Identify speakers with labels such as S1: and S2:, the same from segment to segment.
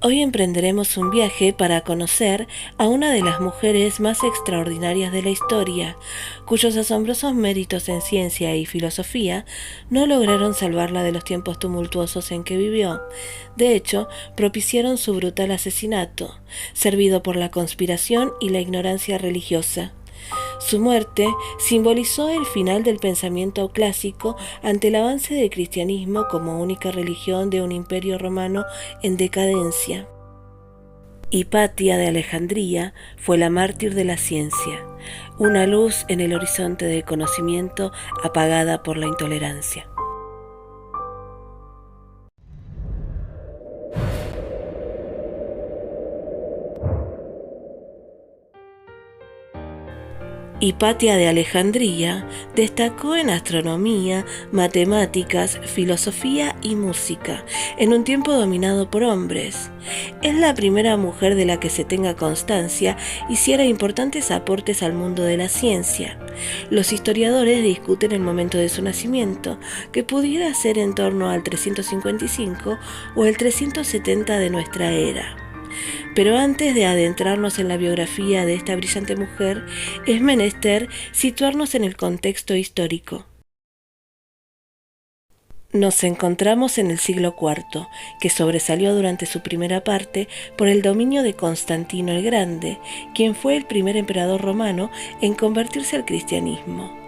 S1: Hoy emprenderemos un viaje para conocer a una de las mujeres más extraordinarias de la historia, cuyos asombrosos méritos en ciencia y filosofía no lograron salvarla de los tiempos tumultuosos en que vivió. De hecho, propiciaron su brutal asesinato, servido por la conspiración y la ignorancia religiosa. Su muerte simbolizó el final del pensamiento clásico ante el avance del cristianismo como única religión de un imperio romano en decadencia. Hipatia de Alejandría fue la mártir de la ciencia, una luz en el horizonte del conocimiento apagada por la intolerancia. Hipatia de Alejandría destacó en astronomía, matemáticas, filosofía y música, en un tiempo dominado por hombres. Es la primera mujer de la que se tenga constancia hiciera importantes aportes al mundo de la ciencia. Los historiadores discuten el momento de su nacimiento, que pudiera ser en torno al 355 o el 370 de nuestra era. Pero antes de adentrarnos en la biografía de esta brillante mujer, es menester situarnos en el contexto histórico. Nos encontramos en el siglo IV, que sobresalió durante su primera parte por el dominio de Constantino el Grande, quien fue el primer emperador romano en convertirse al cristianismo.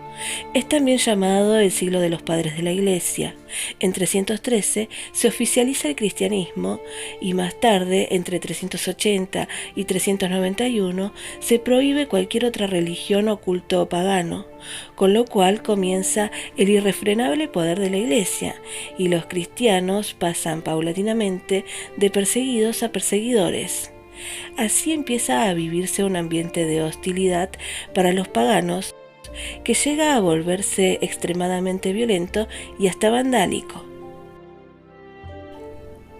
S1: Es también llamado el siglo de los padres de la Iglesia. En 313 se oficializa el cristianismo y más tarde, entre 380 y 391, se prohíbe cualquier otra religión o culto pagano, con lo cual comienza el irrefrenable poder de la Iglesia y los cristianos pasan paulatinamente de perseguidos a perseguidores. Así empieza a vivirse un ambiente de hostilidad para los paganos que llega a volverse extremadamente violento y hasta vandálico.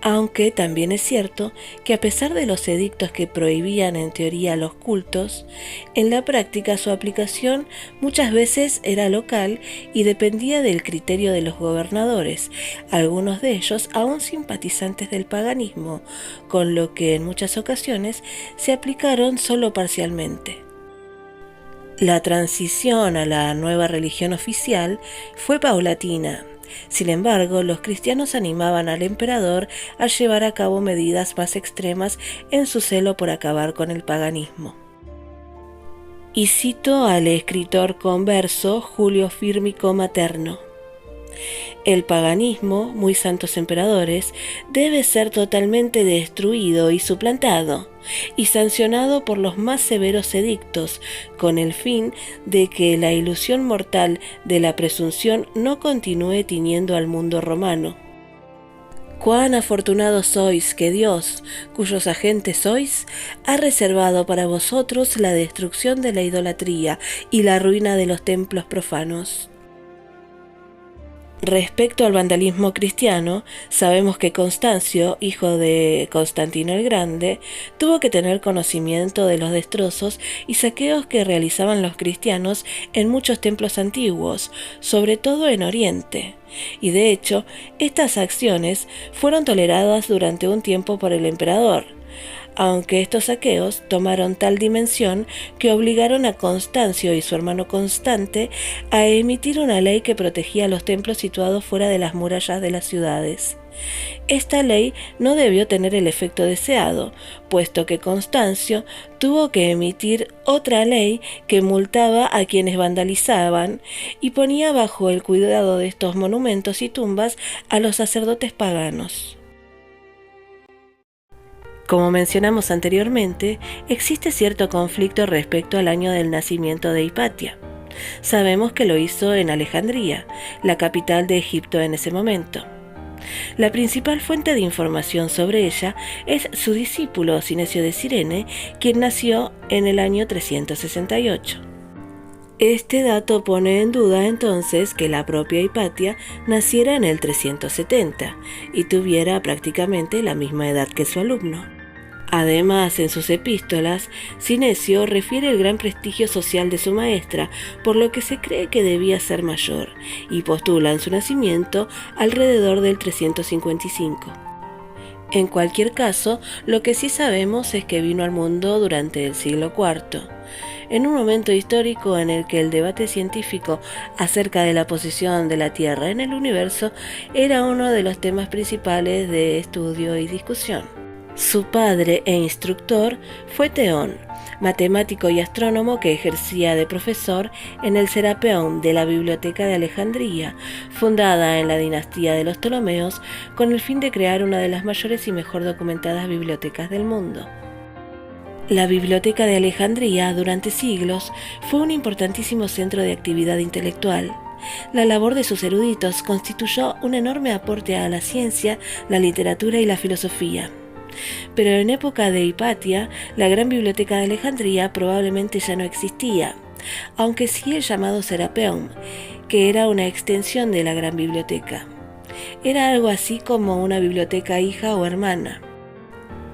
S1: Aunque también es cierto que a pesar de los edictos que prohibían en teoría los cultos, en la práctica su aplicación muchas veces era local y dependía del criterio de los gobernadores, algunos de ellos aún simpatizantes del paganismo, con lo que en muchas ocasiones se aplicaron solo parcialmente. La transición a la nueva religión oficial fue paulatina. Sin embargo, los cristianos animaban al emperador a llevar a cabo medidas más extremas en su celo por acabar con el paganismo. Y cito al escritor converso Julio Fírmico Materno: el paganismo, muy santos emperadores, debe ser totalmente destruido y suplantado, y sancionado por los más severos edictos, con el fin de que la ilusión mortal de la presunción no continúe tiñendo al mundo romano. Cuán afortunados sois que Dios, cuyos agentes sois, ha reservado para vosotros la destrucción de la idolatría y la ruina de los templos profanos. Respecto al vandalismo cristiano, sabemos que Constancio, hijo de Constantino el Grande, tuvo que tener conocimiento de los destrozos y saqueos que realizaban los cristianos en muchos templos antiguos, sobre todo en Oriente. Y de hecho, estas acciones fueron toleradas durante un tiempo por el emperador, aunque estos saqueos tomaron tal dimensión que obligaron a Constancio y su hermano Constante a emitir una ley que protegía los templos situados fuera de las murallas de las ciudades. Esta ley no debió tener el efecto deseado, puesto que Constancio tuvo que emitir otra ley que multaba a quienes vandalizaban y ponía bajo el cuidado de estos monumentos y tumbas a los sacerdotes paganos. Como mencionamos anteriormente, existe cierto conflicto respecto al año del nacimiento de Hipatia. Sabemos que lo hizo en Alejandría, la capital de Egipto en ese momento. La principal fuente de información sobre ella es su discípulo Sinesio de Cirene, quien nació en el año 368. Este dato pone en duda entonces que la propia Hipatia naciera en el 370 y tuviera prácticamente la misma edad que su alumno. Además, en sus epístolas, Sinesio refiere el gran prestigio social de su maestra, por lo que se cree que debía ser mayor, y postulan su nacimiento alrededor del 355. En cualquier caso, lo que sí sabemos es que vino al mundo durante el siglo IV, en un momento histórico en el que el debate científico acerca de la posición de la Tierra en el universo era uno de los temas principales de estudio y discusión. Su padre e instructor fue Teón, matemático y astrónomo que ejercía de profesor en el Serapeum de la Biblioteca de Alejandría, fundada en la dinastía de los Ptolomeos con el fin de crear una de las mayores y mejor documentadas bibliotecas del mundo. La Biblioteca de Alejandría durante siglos fue un importantísimo centro de actividad intelectual. La labor de sus eruditos constituyó un enorme aporte a la ciencia, la literatura y la filosofía. Pero en época de Hipatia, la gran biblioteca de Alejandría probablemente ya no existía, aunque sí el llamado Serapeum, que era una extensión de la gran biblioteca. Era algo así como una biblioteca hija o hermana.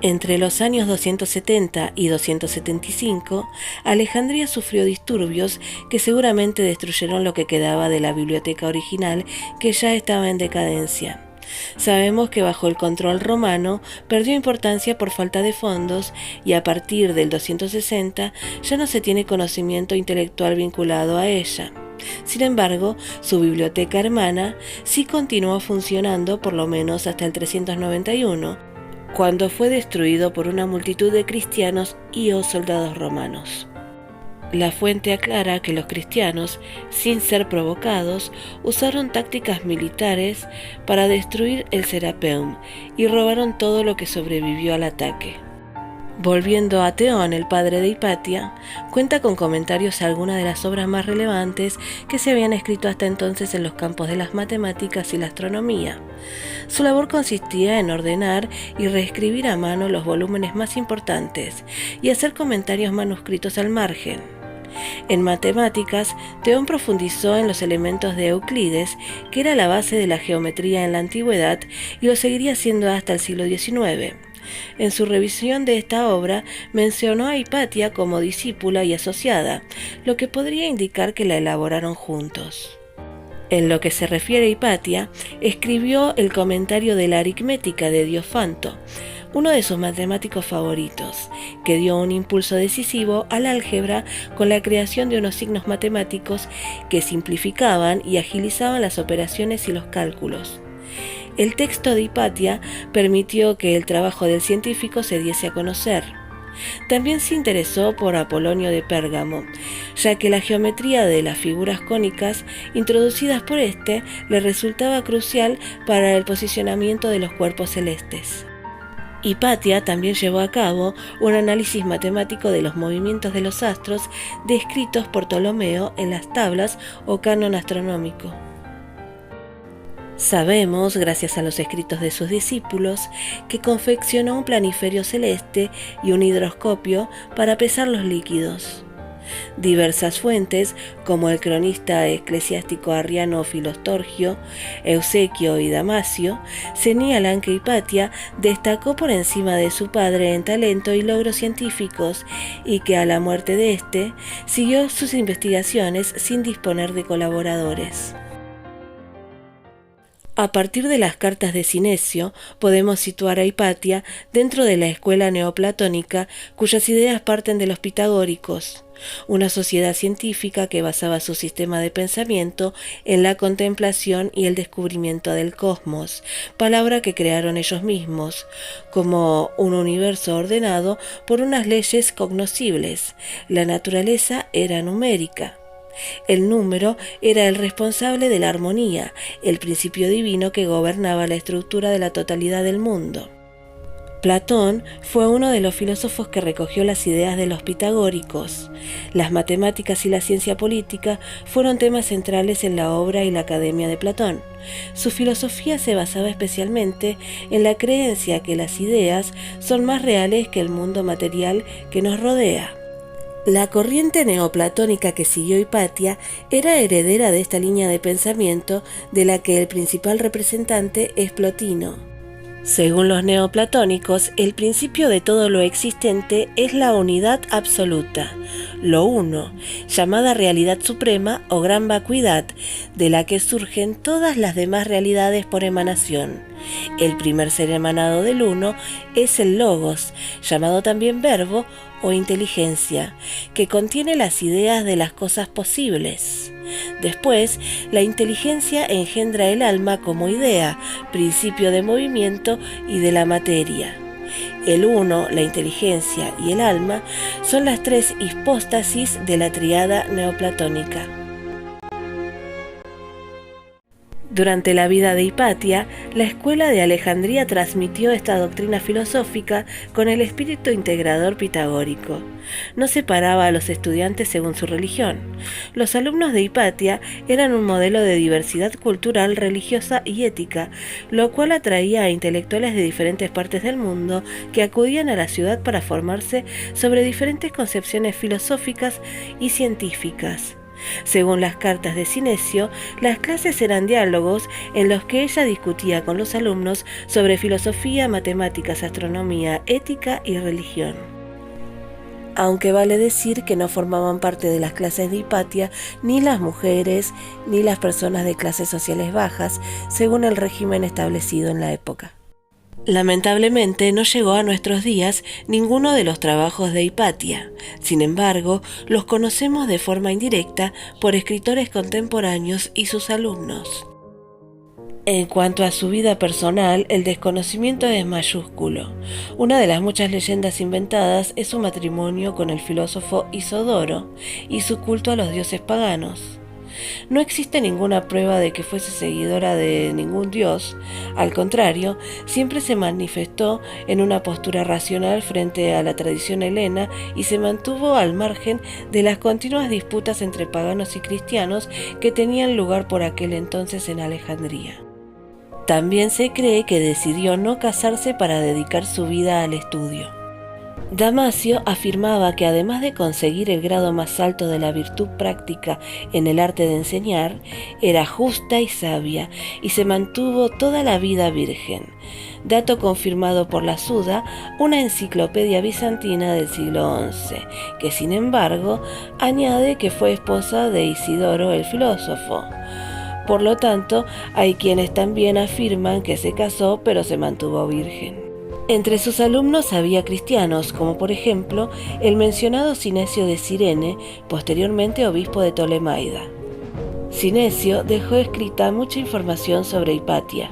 S1: Entre los años 270 y 275, Alejandría sufrió disturbios que seguramente destruyeron lo que quedaba de la biblioteca original, que ya estaba en decadencia. Sabemos que bajo el control romano perdió importancia por falta de fondos y a partir del 260 ya no se tiene conocimiento intelectual vinculado a ella. Sin embargo, su biblioteca hermana sí continuó funcionando por lo menos hasta el 391, cuando fue destruido por una multitud de cristianos y o soldados romanos. La fuente aclara que los cristianos, sin ser provocados, usaron tácticas militares para destruir el Serapeum y robaron todo lo que sobrevivió al ataque. Volviendo a Teón, el padre de Hipatia, cuenta con comentarios a algunas de las obras más relevantes que se habían escrito hasta entonces en los campos de las matemáticas y la astronomía. Su labor consistía en ordenar y reescribir a mano los volúmenes más importantes y hacer comentarios manuscritos al margen. En matemáticas, Teón profundizó en los elementos de Euclides, que era la base de la geometría en la antigüedad y lo seguiría siendo hasta el siglo XIX. En su revisión de esta obra mencionó a Hipatia como discípula y asociada, lo que podría indicar que la elaboraron juntos. En lo que se refiere a Hipatia, escribió el comentario de la aritmética de Diofanto, uno de sus matemáticos favoritos, que dio un impulso decisivo al álgebra con la creación de unos signos matemáticos que simplificaban y agilizaban las operaciones y los cálculos. El texto de Hipatia permitió que el trabajo del científico se diese a conocer. También se interesó por Apolonio de Pérgamo, ya que la geometría de las figuras cónicas introducidas por este le resultaba crucial para el posicionamiento de los cuerpos celestes. Hipatia también llevó a cabo un análisis matemático de los movimientos de los astros descritos por Ptolomeo en las tablas o canon astronómico. Sabemos, gracias a los escritos de sus discípulos, que confeccionó un planiferio celeste y un hidroscopio para pesar los líquidos. Diversas fuentes, como el cronista eclesiástico arriano Filostorgio, Eusequio y Damasio, señalan que Hipatia destacó por encima de su padre en talento y logros científicos y que a la muerte de éste siguió sus investigaciones sin disponer de colaboradores. A partir de las cartas de Cinesio, podemos situar a Hipatia dentro de la escuela neoplatónica cuyas ideas parten de los pitagóricos, una sociedad científica que basaba su sistema de pensamiento en la contemplación y el descubrimiento del cosmos, palabra que crearon ellos mismos, como un universo ordenado por unas leyes cognoscibles. La naturaleza era numérica. El número era el responsable de la armonía, el principio divino que gobernaba la estructura de la totalidad del mundo. Platón fue uno de los filósofos que recogió las ideas de los pitagóricos. Las matemáticas y la ciencia política fueron temas centrales en la obra y la academia de Platón. Su filosofía se basaba especialmente en la creencia que las ideas son más reales que el mundo material que nos rodea. La corriente neoplatónica que siguió Hipatia era heredera de esta línea de pensamiento, de la que el principal representante es Plotino. Según los neoplatónicos, el principio de todo lo existente es la unidad absoluta, lo uno, llamada realidad suprema o gran vacuidad, de la que surgen todas las demás realidades por emanación. El primer ser emanado del Uno es el Logos, llamado también verbo o inteligencia, que contiene las ideas de las cosas posibles. Después, la inteligencia engendra el alma como idea, principio de movimiento y de la materia. El Uno, la inteligencia y el alma son las tres hipóstasis de la tríada neoplatónica. Durante la vida de Hipatia, la escuela de Alejandría transmitió esta doctrina filosófica con el espíritu integrador pitagórico. No separaba a los estudiantes según su religión. Los alumnos de Hipatia eran un modelo de diversidad cultural, religiosa y ética, lo cual atraía a intelectuales de diferentes partes del mundo que acudían a la ciudad para formarse sobre diferentes concepciones filosóficas y científicas. Según las cartas de Cinesio, las clases eran diálogos en los que ella discutía con los alumnos sobre filosofía, matemáticas, astronomía, ética y religión. Aunque vale decir que no formaban parte de las clases de Hipatia ni las mujeres ni las personas de clases sociales bajas, según el régimen establecido en la época. Lamentablemente no llegó a nuestros días ninguno de los trabajos de Hipatia. Sin embargo, los conocemos de forma indirecta por escritores contemporáneos y sus alumnos. En cuanto a su vida personal, el desconocimiento es mayúsculo. Una de las muchas leyendas inventadas es su matrimonio con el filósofo Isodoro y su culto a los dioses paganos. No existe ninguna prueba de que fuese seguidora de ningún dios. Al contrario, siempre se manifestó en una postura racional frente a la tradición helena y se mantuvo al margen de las continuas disputas entre paganos y cristianos que tenían lugar por aquel entonces en Alejandría. También se cree que decidió no casarse para dedicar su vida al estudio. Damasio afirmaba que además de conseguir el grado más alto de la virtud práctica en el arte de enseñar, era justa y sabia, y se mantuvo toda la vida virgen, dato confirmado por la Suda, una enciclopedia bizantina del siglo XI, que sin embargo añade que fue esposa de Isidoro el filósofo. Por lo tanto, hay quienes también afirman que se casó pero se mantuvo virgen. Entre sus alumnos había cristianos, como por ejemplo el mencionado Cinesio de Cirene, posteriormente obispo de Ptolemaida. Cinesio dejó escrita mucha información sobre Hipatia.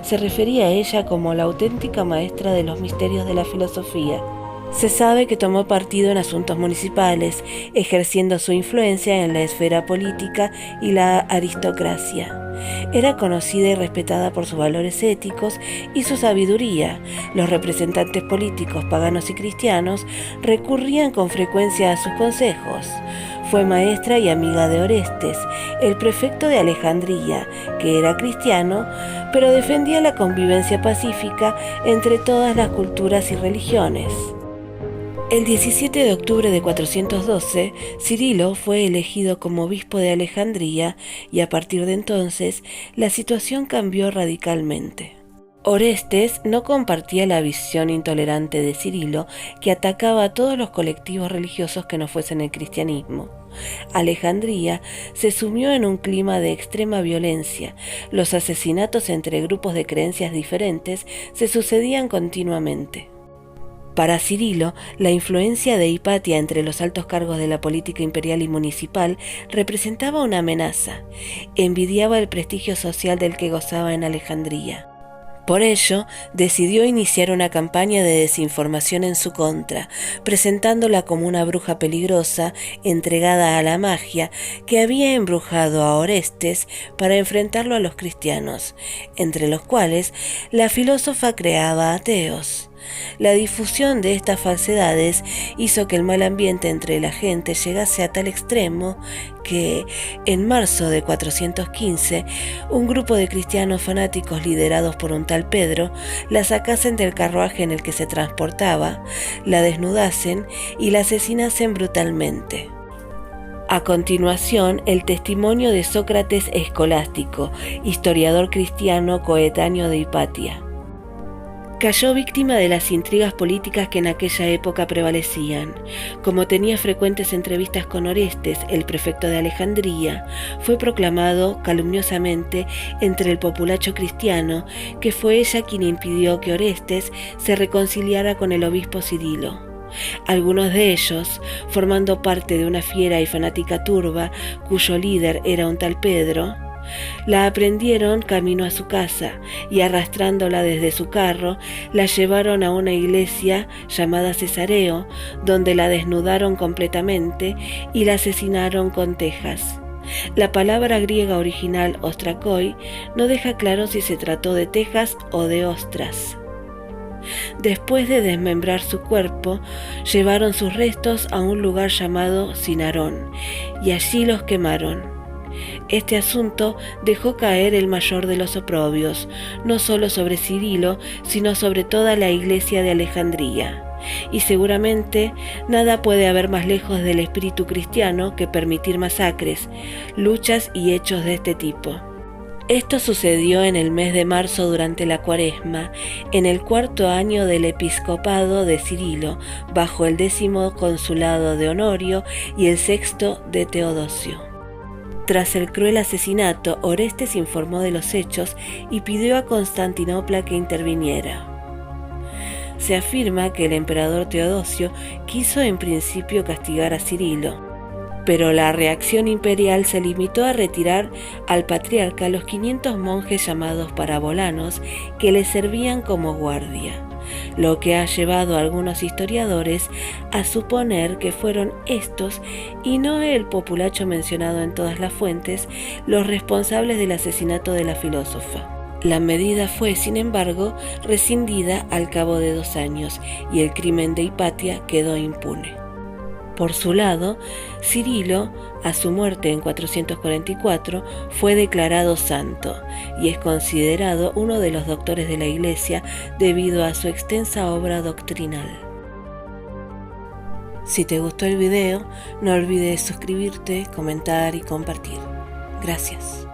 S1: Se refería a ella como la auténtica maestra de los misterios de la filosofía. Se sabe que tomó partido en asuntos municipales, ejerciendo su influencia en la esfera política y la aristocracia. Era conocida y respetada por sus valores éticos y su sabiduría. Los representantes políticos paganos y cristianos recurrían con frecuencia a sus consejos. Fue maestra y amiga de Orestes, el prefecto de Alejandría, que era cristiano, pero defendía la convivencia pacífica entre todas las culturas y religiones. El 17 de octubre de 412, Cirilo fue elegido como obispo de Alejandría y a partir de entonces la situación cambió radicalmente. Orestes no compartía la visión intolerante de Cirilo, que atacaba a todos los colectivos religiosos que no fuesen el cristianismo. Alejandría se sumió en un clima de extrema violencia. Los asesinatos entre grupos de creencias diferentes se sucedían continuamente. Para Cirilo, la influencia de Hipatia entre los altos cargos de la política imperial y municipal representaba una amenaza. Envidiaba el prestigio social del que gozaba en Alejandría. Por ello, decidió iniciar una campaña de desinformación en su contra, presentándola como una bruja peligrosa, entregada a la magia, que había embrujado a Orestes para enfrentarlo a los cristianos, entre los cuales la filósofa creaba ateos. La difusión de estas falsedades hizo que el mal ambiente entre la gente llegase a tal extremo que, en marzo de 415, un grupo de cristianos fanáticos liderados por un tal Pedro la sacasen del carruaje en el que se transportaba, la desnudasen y la asesinasen brutalmente. A continuación, el testimonio de Sócrates Escolástico, historiador cristiano coetáneo de Hipatia. Cayó víctima de las intrigas políticas que en aquella época prevalecían. Como tenía frecuentes entrevistas con Orestes, el prefecto de Alejandría, fue proclamado calumniosamente entre el populacho cristiano que fue ella quien impidió que Orestes se reconciliara con el obispo Cirilo. Algunos de ellos, formando parte de una fiera y fanática turba cuyo líder era un tal Pedro, la aprendieron camino a su casa y arrastrándola desde su carro, la llevaron a una iglesia llamada Cesareo, donde la desnudaron completamente y la asesinaron con tejas. La palabra griega original ostrakoi no deja claro si se trató de tejas o de ostras. Después de desmembrar su cuerpo, llevaron sus restos a un lugar llamado Cinarón y allí los quemaron. Este asunto dejó caer el mayor de los oprobios, no solo sobre Cirilo, sino sobre toda la iglesia de Alejandría. Y seguramente nada puede haber más lejos del espíritu cristiano que permitir masacres, luchas y hechos de este tipo. Esto sucedió en el mes de marzo durante la Cuaresma, en el 4º año del episcopado de Cirilo, bajo el 10º consulado de Honorio y el 6º de Teodosio. Tras el cruel asesinato, Orestes informó de los hechos y pidió a Constantinopla que interviniera. Se afirma que el emperador Teodosio quiso en principio castigar a Cirilo, pero la reacción imperial se limitó a retirar al patriarca los 500 monjes llamados parabolanos que le servían como guardia, lo que ha llevado a algunos historiadores a suponer que fueron estos y no el populacho mencionado en todas las fuentes los responsables del asesinato de la filósofa. La medida fue, sin embargo, rescindida al cabo de 2 años y el crimen de Hipatia quedó impune. Por su lado, Cirilo, a su muerte en 444, fue declarado santo y es considerado uno de los doctores de la Iglesia debido a su extensa obra doctrinal. Si te gustó el video, no olvides suscribirte, comentar y compartir. Gracias.